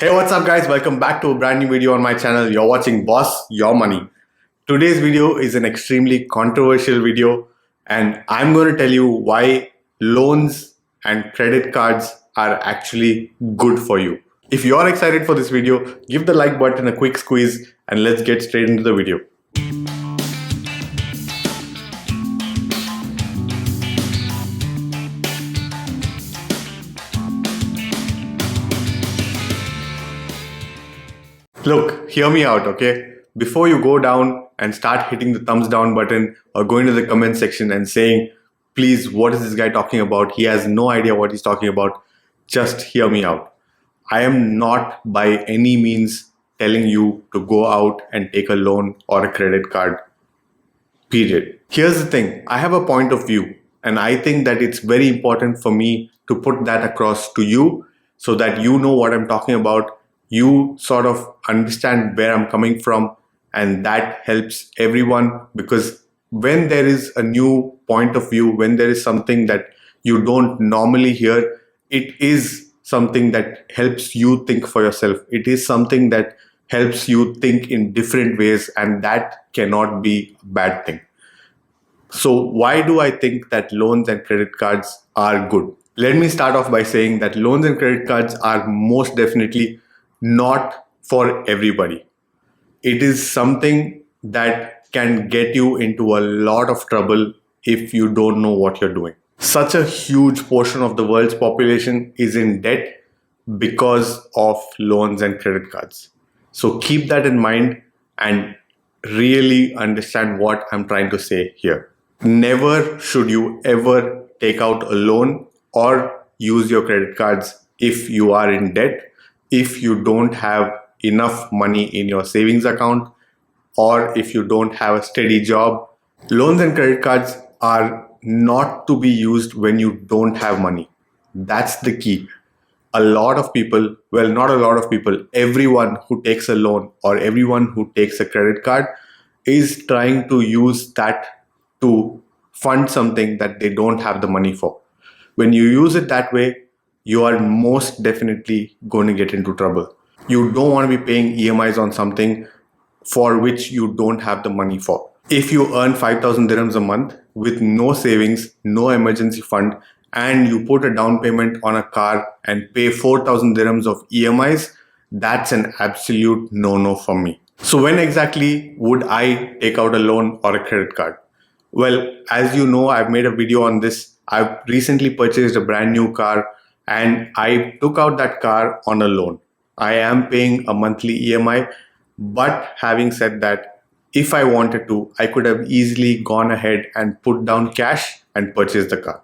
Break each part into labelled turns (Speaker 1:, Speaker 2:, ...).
Speaker 1: Hey, what's up guys? Welcome back to a brand new video on my channel. You're watching Boss Your Money. Today's video is an extremely controversial video and I'm going to tell you why loans and credit cards are actually good for you. If you're excited for this video, give the like button a quick squeeze and let's get straight into the video. Look, hear me out, okay? Before you go down and start hitting the thumbs down button or going to the comment section and saying, please, what is this guy talking about? He has no idea what he's talking about. Just hear me out. I am not by any means telling you to go out and take a loan or a credit card, period. Here's the thing, I have a point of view and I think that it's very important for me to put that across to you so that you know what I'm talking about. You sort of understand where I'm coming from, and that helps everyone, because when there is a new point of view, when there is something that you don't normally hear, it is something that helps you think for yourself. It is something that helps you think in different ways, and that cannot be a bad thing. So why do I think that loans and credit cards are good? Let me start off by saying that loans and credit cards are most definitely not for everybody. It is something that can get you into a lot of trouble if you don't know what you're doing. Such a huge portion of the world's population is in debt because of loans and credit cards. So keep that in mind and really understand what I'm trying to say here. Never should you ever take out a loan or use your credit cards if you are in debt, if you don't have enough money in your savings account, or if you don't have a steady job. Loans and credit cards are not to be used when you don't have money. That's the key. A lot of people, well, not a lot of people, everyone who takes a loan or everyone who takes a credit card is trying to use that to fund something that they don't have the money for. When you use it that way, you are most definitely going to get into trouble. You don't want to be paying EMIs on something for which you don't have the money for. If you earn 5,000 dirhams a month with no savings, no emergency fund, and you put a down payment on a car and pay 4,000 dirhams of EMIs, that's an absolute no-no for me. So when exactly would I take out a loan or a credit card? Well, as you know, I've made a video on this. I've recently purchased a brand new car and I took out that car on a loan. I am paying a monthly EMI, but having said that, if I wanted to, I could have easily gone ahead and put down cash and purchased the car.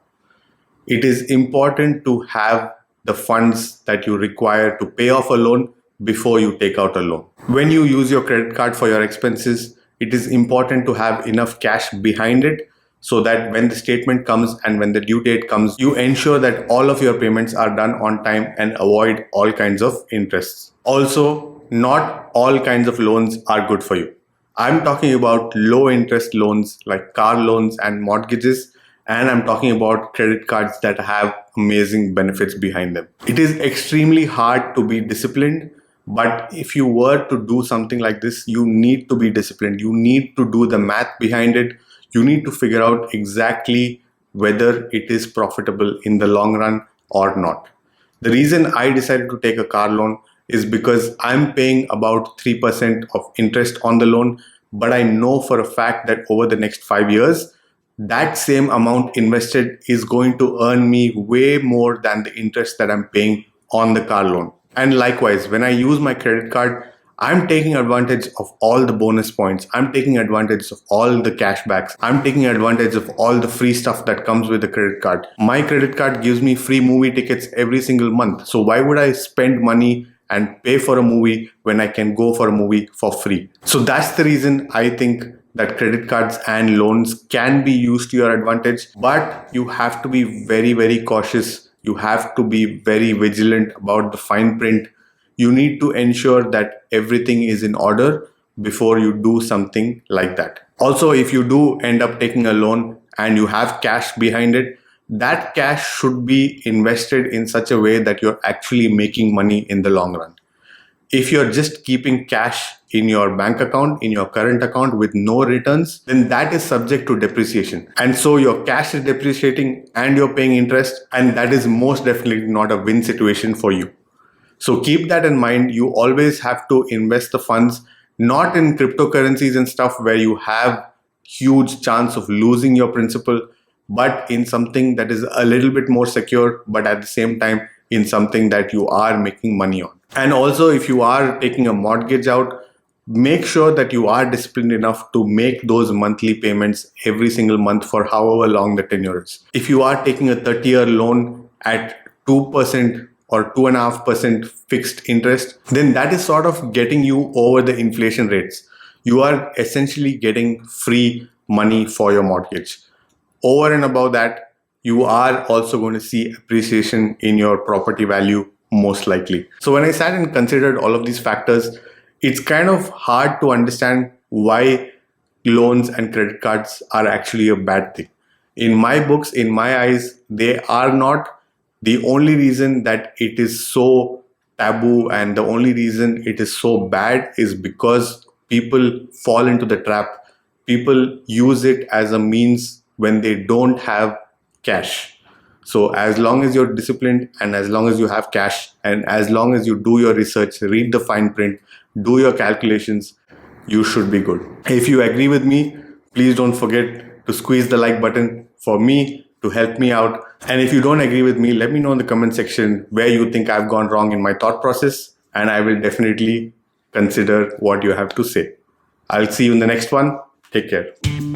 Speaker 1: It is important to have the funds that you require to pay off a loan before you take out a loan. When you use your credit card for your expenses, it is important to have enough cash behind it so that when the statement comes and when the due date comes, you ensure that all of your payments are done on time and avoid all kinds of interests. Also, not all kinds of loans are good for you. I'm talking about low interest loans like car loans and mortgages, and I'm talking about credit cards that have amazing benefits behind them. It is extremely hard to be disciplined, but if you were to do something like this, you need to be disciplined. You need to do the math behind it. You need to figure out exactly whether it is profitable in the long run or not. The reason I decided to take a car loan is because I'm paying about 3% of interest on the loan, but I know for a fact that over the next 5 years, that same amount invested is going to earn me way more than the interest that I'm paying on the car loan. And likewise, when I use my credit card, I'm taking advantage of all the bonus points. I'm taking advantage of all the cashbacks. I'm taking advantage of all the free stuff that comes with the credit card. My credit card gives me free movie tickets every single month. So why would I spend money and pay for a movie when I can go for a movie for free? So that's the reason I think that credit cards and loans can be used to your advantage, but you have to be very, very cautious. You have to be very vigilant about the fine print. You need to ensure that everything is in order before you do something like that. Also, if you do end up taking a loan and you have cash behind it, that cash should be invested in such a way that you're actually making money in the long run. If you're just keeping cash in your bank account, in your current account with no returns, then that is subject to depreciation. And so your cash is depreciating and you're paying interest, and that is most definitely not a win situation for you. So keep that in mind. You always have to invest the funds not in cryptocurrencies and stuff where you have huge chance of losing your principal, but in something that is a little bit more secure, but at the same time in something that you are making money on. And also, if you are taking a mortgage out, make sure that you are disciplined enough to make those monthly payments every single month for however long the tenure is. If you are taking a 30-year loan at 2% or 2.5% fixed interest, then that is sort of getting you over the inflation rates. You are essentially getting free money for your mortgage. Over and above that, you are also going to see appreciation in your property value, most likely. So when I sat and considered all of these factors, it's kind of hard to understand why loans and credit cards are actually a bad thing. In my books, in my eyes, they are not. The only reason that it is so taboo and the only reason it is so bad is because people fall into the trap. People use it as a means when they don't have cash. So as long as you're disciplined and as long as you have cash and as long as you do your research, read the fine print, do your calculations, you should be good. If you agree with me, please don't forget to squeeze the like button for me to help me out. And if you don't agree with me, let me know in the comment section where you think I've gone wrong in my thought process, and I will definitely consider what you have to say. I'll see you in the next one. Take care.